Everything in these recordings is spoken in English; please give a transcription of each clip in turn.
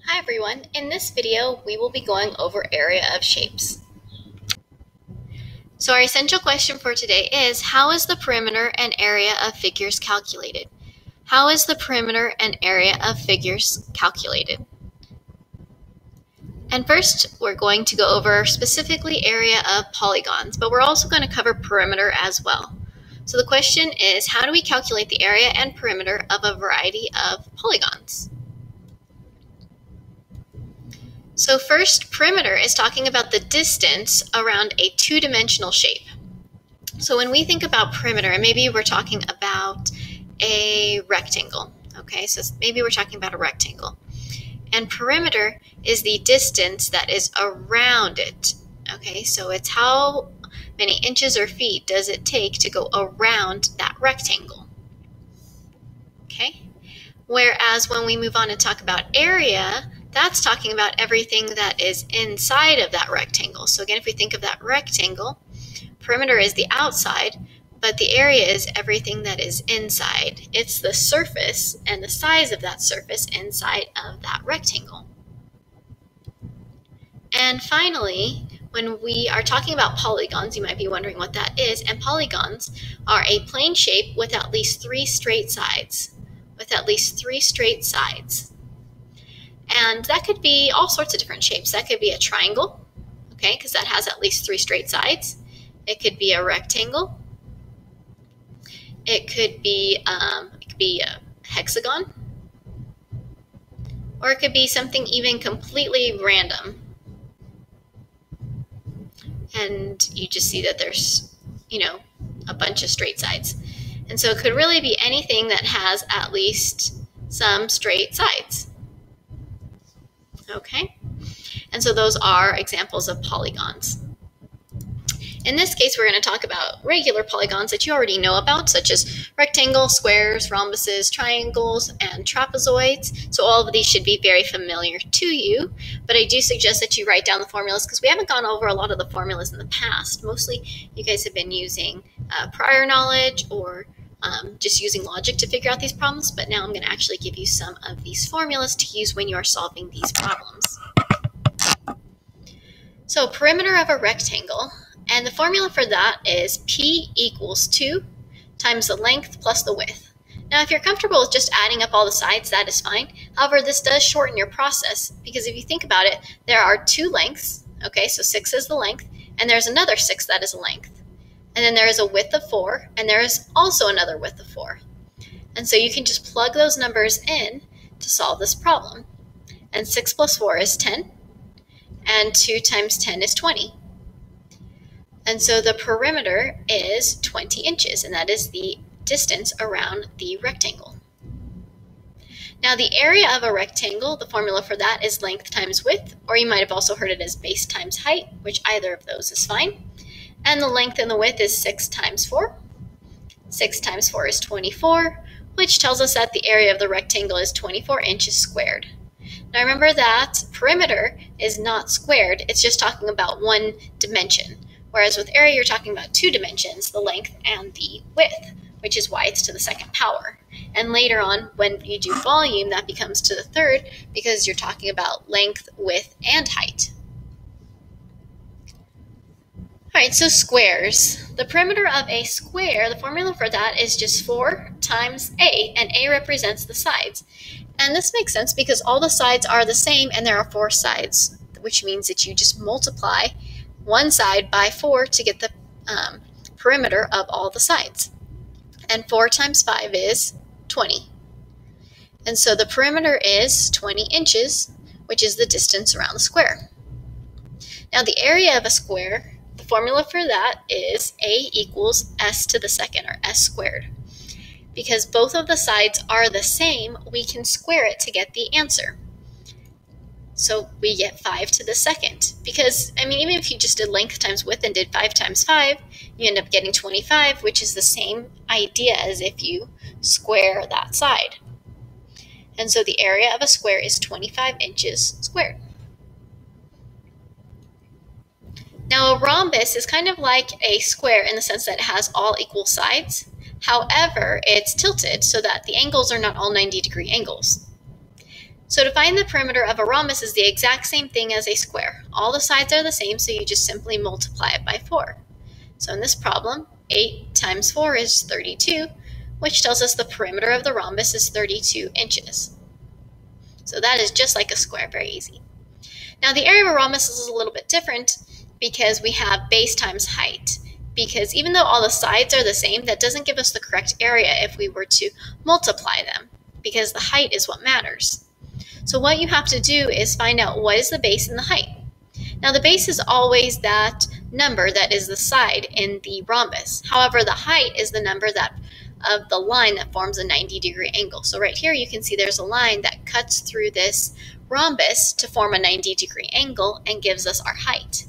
Hi everyone, in this video we will be going over area of shapes. So our essential question for today is, how is the perimeter and area of figures calculated? How is the perimeter and area of figures calculated? And first we're going to go over specifically area of polygons, but we're also going to cover perimeter as well. So the question is, how do we calculate the area and perimeter of a variety of polygons? So first, perimeter is talking about the distance around a two-dimensional shape. So when we think about perimeter, and maybe we're talking about a rectangle, okay? So maybe we're talking about a rectangle. And perimeter is the distance that is around it, okay? So it's how many inches or feet does it take to go around that rectangle, okay? Whereas when we move on and talk about area, that's talking about everything that is inside of that rectangle. So again, if we think of that rectangle, perimeter is the outside, but the area is everything that is inside. It's the surface and the size of that surface inside of that rectangle. And finally, when we are talking about polygons, you might be wondering what that is. And polygons are a plane shape with at least three straight sides. And that could be all sorts of different shapes. That could be a triangle, okay, because that has at least three straight sides. It could be a rectangle. It could be a hexagon. Or it could be something even completely random. And you just see that there's, a bunch of straight sides. And so it could really be anything that has at least some straight sides. Okay, and so those are examples of polygons. In this case, we're going to talk about regular polygons that you already know about, such as rectangles, squares, rhombuses, triangles, and trapezoids. So all of these should be very familiar to you, but I do suggest that you write down the formulas because we haven't gone over a lot of the formulas in the past. Mostly you guys have been using prior knowledge or just using logic to figure out these problems, but now I'm going to actually give you some of these formulas to use when you are solving these problems. So perimeter of a rectangle, and the formula for that is P equals 2 times the length plus the width. Now if you're comfortable with just adding up all the sides, that is fine. However, this does shorten your process because if you think about it, there are two lengths, okay, so 6 is the length, and there's another 6 that is a length. And then there is a width of 4, and there is also another width of 4. And so you can just plug those numbers in to solve this problem. And 6 plus 4 is 10, and 2 times 10 is 20. And so the perimeter is 20 inches, and that is the distance around the rectangle. Now the area of a rectangle, the formula for that is length times width, or you might have also heard it as base times height, which either of those is fine. And the length and the width is 6 times 4. 6 times 4 is 24, which tells us that the area of the rectangle is 24 inches squared. Now remember that perimeter is not squared, it's just talking about one dimension. Whereas with area, you're talking about two dimensions, the length and the width, which is why it's to the second power. And later on, when you do volume, that becomes to the third because you're talking about length, width, and height. All right, so squares. The perimeter of a square, the formula for that is just 4 times A, and A represents the sides. And this makes sense because all the sides are the same and there are 4 sides, which means that you just multiply one side by 4 to get the perimeter of all the sides. And 4 times 5 is 20. And so the perimeter is 20 inches, which is the distance around the square. Now the area of a square, the formula for that is A equals S to the second, or S squared. Because both of the sides are the same, we can square it to get the answer. So we get 5 to the second. Because, even if you just did length times width and did 5 times 5, you end up getting 25, which is the same idea as if you square that side. And so the area of a square is 25 inches squared. Now a rhombus is kind of like a square in the sense that it has all equal sides. However, it's tilted so that the angles are not all 90-degree angles. So to find the perimeter of a rhombus is the exact same thing as a square. All the sides are the same, so you just simply multiply it by 4. So in this problem, 8 times 4 is 32, which tells us the perimeter of the rhombus is 32 inches. So that is just like a square, very easy. Now the area of a rhombus is a little bit different because we have base times height. Because even though all the sides are the same, that doesn't give us the correct area if we were to multiply them, because the height is what matters. So what you have to do is find out what is the base and the height. Now the base is always that number that is the side in the rhombus. However, the height is the number of the line that forms a 90-degree angle. So right here you can see there's a line that cuts through this rhombus to form a 90-degree angle and gives us our height.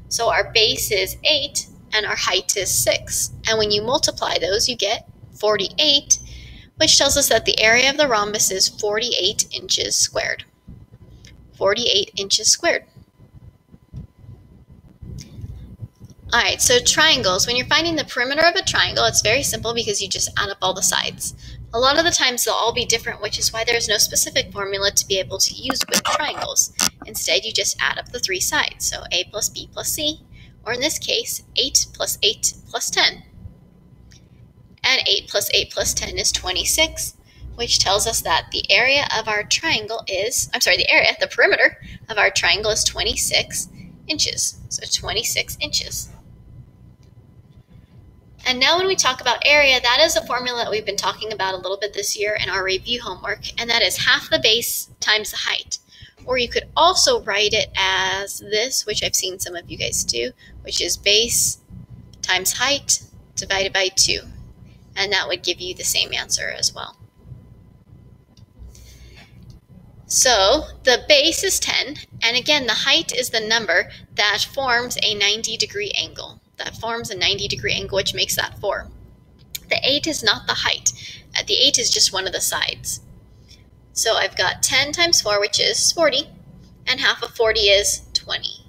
So our base is 8 and our height is 6. And when you multiply those, you get 48, which tells us that the area of the rhombus is 48 inches squared. 48 inches squared. Alright, so triangles. When you're finding the perimeter of a triangle, it's very simple because you just add up all the sides. A lot of the times they'll all be different, which is why there's no specific formula to be able to use with triangles. Instead, you just add up the 3 sides. So a plus b plus c, or in this case, 8 plus 8 plus 10. And 8 plus 8 plus 10 is 26, which tells us that the area of our triangle is, the perimeter of our triangle is 26 inches. So 26 inches. And now when we talk about area, that is a formula that we've been talking about a little bit this year in our review homework, and that is half the base times the height. Or you could also write it as this, which I've seen some of you guys do, which is base times height divided by 2. And that would give you the same answer as well. So the base is 10, and again, the height is the number that forms a 90-degree angle. That forms a 90-degree angle, which makes that 4. The 8 is not the height. The 8 is just one of the sides. So I've got 10 times 4, which is 40, and half of 40 is 20.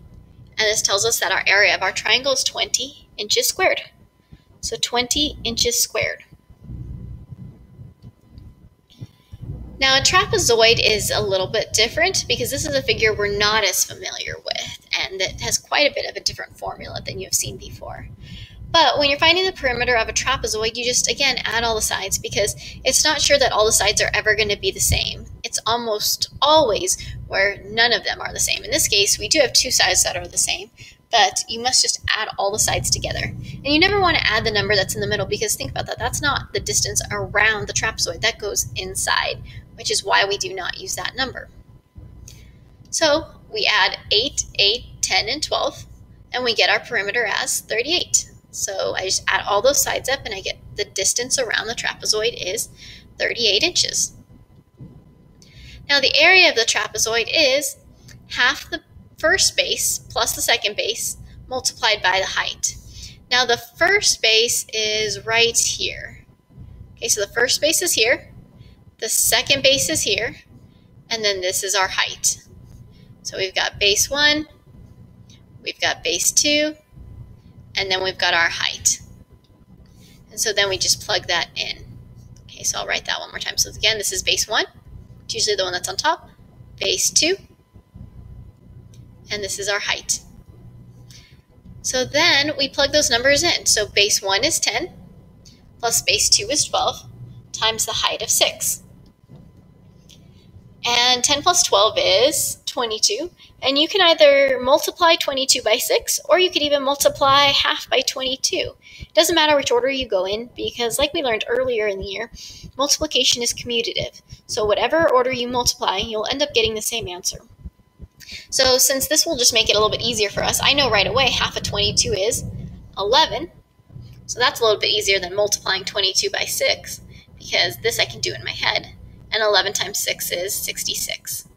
And this tells us that our area of our triangle is 20 inches squared. So 20 inches squared. Now a trapezoid is a little bit different because this is a figure we're not as familiar with, and it has quite a bit of a different formula than you've seen before. But when you're finding the perimeter of a trapezoid, you just, again, add all the sides because it's not sure that all the sides are ever going to be the same. It's almost always where none of them are the same. In this case, we do have 2 sides that are the same, but you must just add all the sides together. And you never want to add the number that's in the middle because think about that. That's not the distance around the trapezoid. That goes inside, which is why we do not use that number. So we add 8, 8, 10, and 12, and we get our perimeter as 38. So I just add all those sides up and I get the distance around the trapezoid is 38 inches. Now the area of the trapezoid is half the first base plus the second base multiplied by the height. Now the first base is right here. Okay, so the first base is here, the second base is here, and then this is our height. So we've got base 1, we've got base 2, and then we've got our height. And so then we just plug that in. Okay, so I'll write that one more time. So again, this is base 1. It's usually the one that's on top. Base 2. And this is our height. So then we plug those numbers in. So base 1 is 10, plus base 2 is 12, times the height of 6. And 10 plus 12 is 22. And you can either multiply 22 by 6, or you could even multiply half by 22. It doesn't matter which order you go in, because like we learned earlier in the year, multiplication is commutative. So whatever order you multiply, you'll end up getting the same answer. So since this will just make it a little bit easier for us, I know right away half of 22 is 11. So that's a little bit easier than multiplying 22 by 6, because this I can do in my head. And 11 times 6 is 66.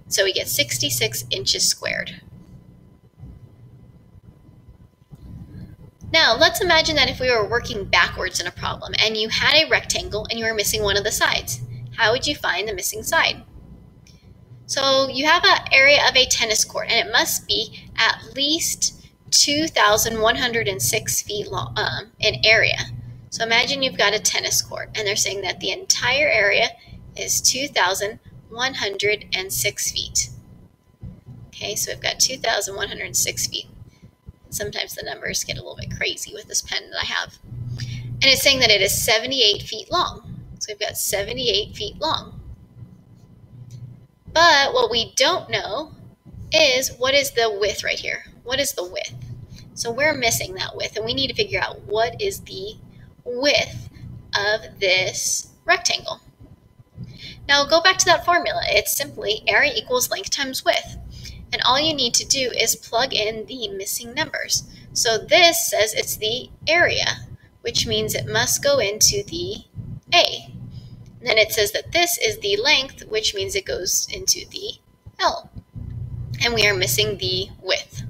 So we get 66 inches squared. Now, let's imagine that if we were working backwards in a problem and you had a rectangle and you were missing one of the sides. How would you find the missing side? So you have an area of a tennis court, and it must be at least 2,106 feet long in area. So imagine you've got a tennis court, and they're saying that the entire area is 2,106 2,106 feet. Okay, so we've got 2,106 feet. Sometimes the numbers get a little bit crazy with this pen that I have. And it's saying that it is 78 feet long. So we've got 78 feet long. But what we don't know is what is the width right here? What is the width? So we're missing that width, and we need to figure out what is the width of this rectangle. Now go back to that formula. It's simply area equals length times width. And all you need to do is plug in the missing numbers. So this says it's the area, which means it must go into the A. And then it says that this is the length, which means it goes into the L. And we are missing the width.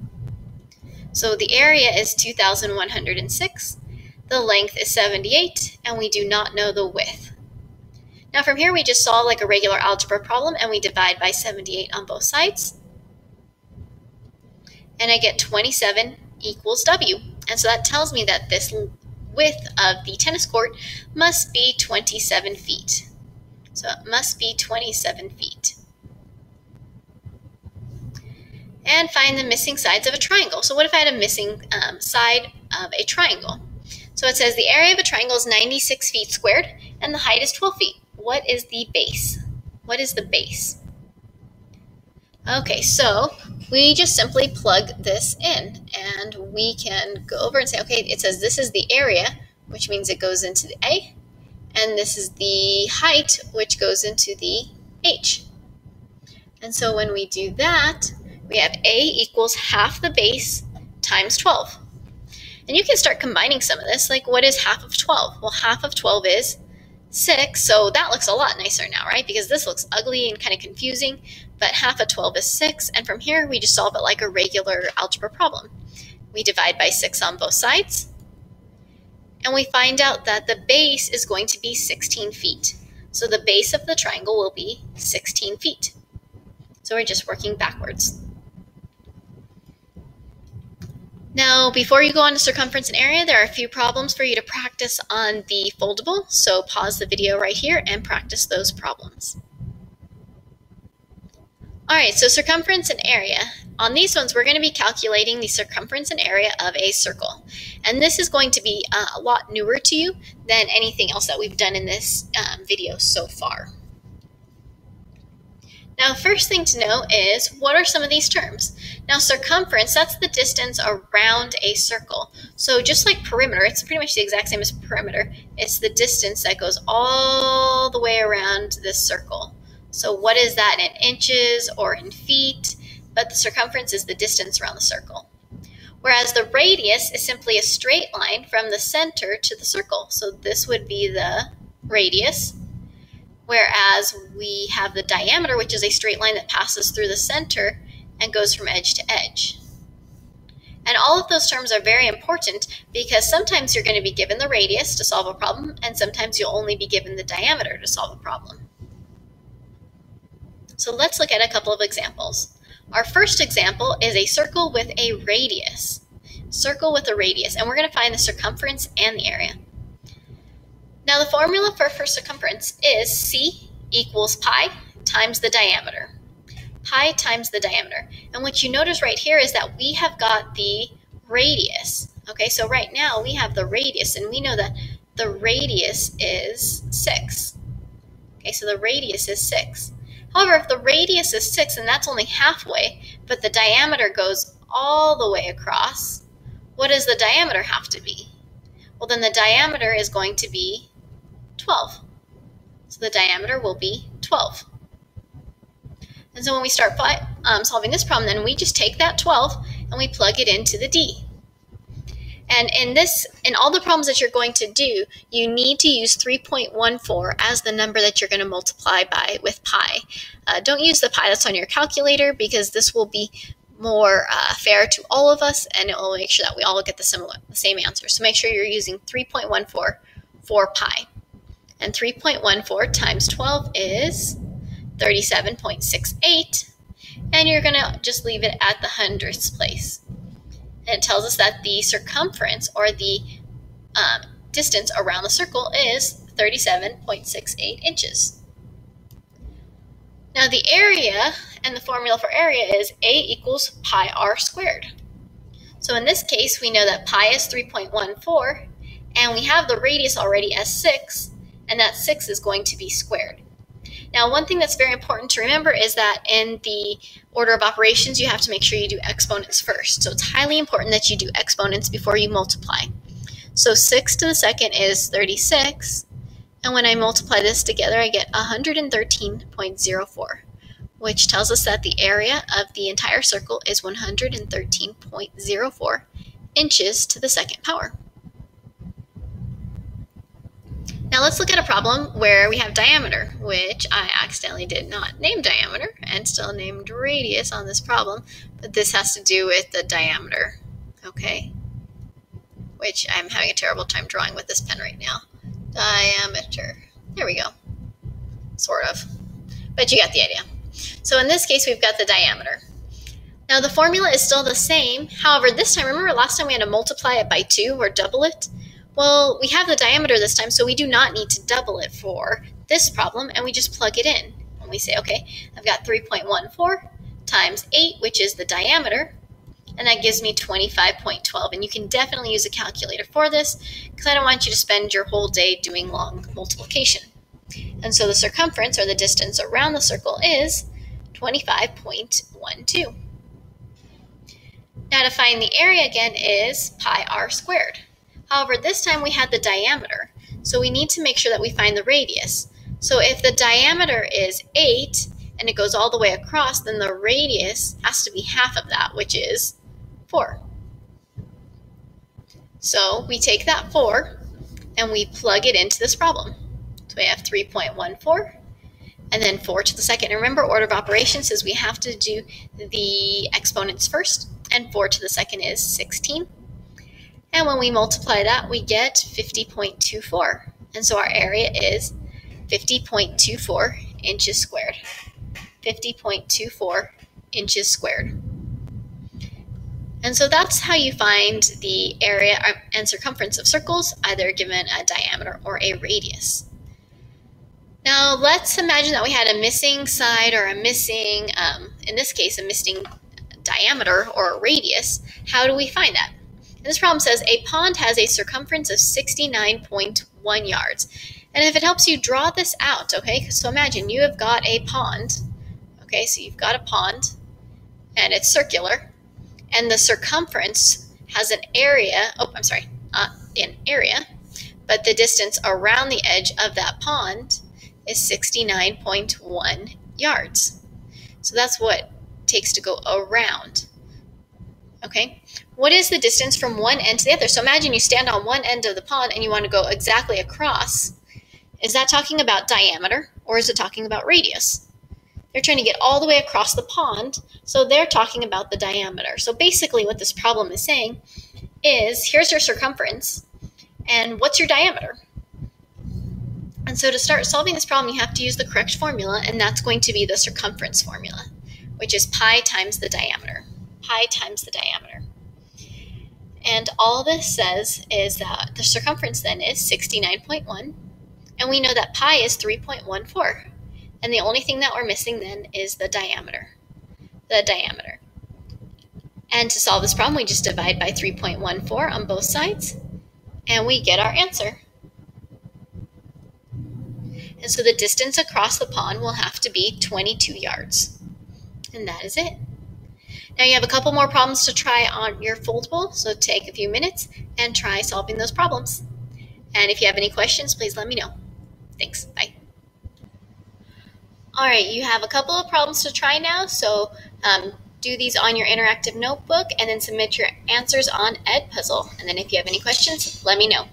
So the area is 2,106, the length is 78, and we do not know the width. Now from here we just solve like a regular algebra problem, and we divide by 78 on both sides. And I get 27 equals W. And so that tells me that this width of the tennis court must be 27 feet. So it must be 27 feet. And find the missing sides of a triangle. So what if I had a missing side of a triangle? So it says the area of a triangle is 96 feet squared and the height is 12 feet. What is the base? What is the base? Okay, so we just simply plug this in and we can go over and say, okay, it says this is the area, which means it goes into the A, and this is the height, which goes into the H. And so when we do that, we have A equals half the base times 12. And you can start combining some of this, like what is half of 12? Well, half of 12 is 6, so that looks a lot nicer now, right? Because this looks ugly and kind of confusing, but half of 12 is 6, and from here we just solve it like a regular algebra problem. We divide by 6 on both sides, and we find out that the base is going to be 16 feet. So the base of the triangle will be 16 feet. So we're just working backwards. Now, before you go on to circumference and area, there are a few problems for you to practice on the foldable, so pause the video right here and practice those problems. Alright, so circumference and area. On these ones, we're going to be calculating the circumference and area of a circle. And this is going to be a lot newer to you than anything else that we've done in this video so far. Now, first thing to know is, what are some of these terms? Now, circumference, that's the distance around a circle. So just like perimeter, it's pretty much the exact same as perimeter. It's the distance that goes all the way around this circle. So what is that in inches or in feet? But the circumference is the distance around the circle. Whereas the radius is simply a straight line from the center to the circle. So this would be the radius. Whereas we have the diameter, which is a straight line that passes through the center and goes from edge to edge. And all of those terms are very important because sometimes you're going to be given the radius to solve a problem, and sometimes you'll only be given the diameter to solve a problem. So let's look at a couple of examples. Our first example is a circle with a radius. Circle with a radius, and we're going to find the circumference and the area. Now the formula for circumference is C equals pi times the diameter. Pi times the diameter. And what you notice right here is that we have got the radius. Okay, so right now we have the radius, and we know that the radius is 6. Okay, so the radius is 6. However, if the radius is 6, and that's only halfway, but the diameter goes all the way across, what does the diameter have to be? Well, then the diameter is going to be 12. So the diameter will be 12. And so when we start solving this problem, then we just take that 12 and we plug it into the D. And in all the problems that you're going to do, you need to use 3.14 as the number that you're going to multiply by with pi. Don't use the pi that's on your calculator, because this will be more fair to all of us, and it will make sure that we all get the same answer. So make sure you're using 3.14 for pi. And 3.14 times 12 is 37.68, and you're going to just leave it at the hundredths place. And it tells us that the circumference, or the distance around the circle, is 37.68 inches. Now the area and the formula for area is A equals pi r squared. So in this case, we know that pi is 3.14, and we have the radius already as 6, and that 6 is going to be squared. Now, one thing that's very important to remember is that in the order of operations, you have to make sure you do exponents first. So it's highly important that you do exponents before you multiply. So 6 to the second is 36, and when I multiply this together, I get 113.04. which tells us that the area of the entire circle is 113.04 inches to the second power. Now let's look at a problem where we have diameter, which I accidentally did not name diameter and still named radius on this problem, but this has to do with the diameter, okay? Which I'm having a terrible time drawing with this pen right now. Diameter. There we go. Sort of. But you got the idea. So in this case, we've got the diameter. Now the formula is still the same. However, this time, remember last time we had to multiply it by 2 or double it? Well, we have the diameter this time, so we do not need to double it for this problem, and we just plug it in. And we say, okay, I've got 3.14 times 8, which is the diameter, and that gives me 25.12. And you can definitely use a calculator for this, because I don't want you to spend your whole day doing long multiplication. And so the circumference, or the distance around the circle, is 25.12. Now to find the area again is pi r squared. However, this time we had the diameter, so we need to make sure that we find the radius. So if the diameter is 8 and it goes all the way across, then the radius has to be half of that, which is 4. So we take that 4 and we plug it into this problem. So we have 3.14 and then 4 to the second. And remember, order of operations says we have to do the exponents first, and 4 to the second is 16. And when we multiply that, we get 50.24. And so our area is 50.24 inches squared. 50.24 inches squared. And so that's how you find the area and circumference of circles, either given a diameter or a radius. Now let's imagine that we had a missing side, or a missing, in this case, a missing diameter or a radius. How do we find that? This problem says a pond has a circumference of 69.1 yards. And if it helps you draw this out, okay, so imagine you have got a pond, okay, so you've got a pond, and it's circular, and the circumference has an area, an area, but the distance around the edge of that pond is 69.1 yards. So that's what it takes to go around. Okay, what is the distance from one end to the other? So imagine you stand on one end of the pond and you want to go exactly across. Is that talking about diameter, or is it talking about radius? They're trying to get all the way across the pond, so they're talking about the diameter. So basically what this problem is saying is, here's your circumference, and what's your diameter? And so to start solving this problem, you have to use the correct formula, and that's going to be the circumference formula, which is pi times the diameter. Pi times the diameter. And all this says is that the circumference then is 69.1, and we know that pi is 3.14. And the only thing that we're missing then is the diameter. The diameter. And to solve this problem, we just divide by 3.14 on both sides, and we get our answer. And so the distance across the pond will have to be 22 yards. And that is it. Now you have a couple more problems to try on your foldable, so take a few minutes and try solving those problems. And if you have any questions, please let me know. Thanks. Bye. All right, you have a couple of problems to try now, so do these on your interactive notebook and then submit your answers on Edpuzzle. And then if you have any questions, let me know.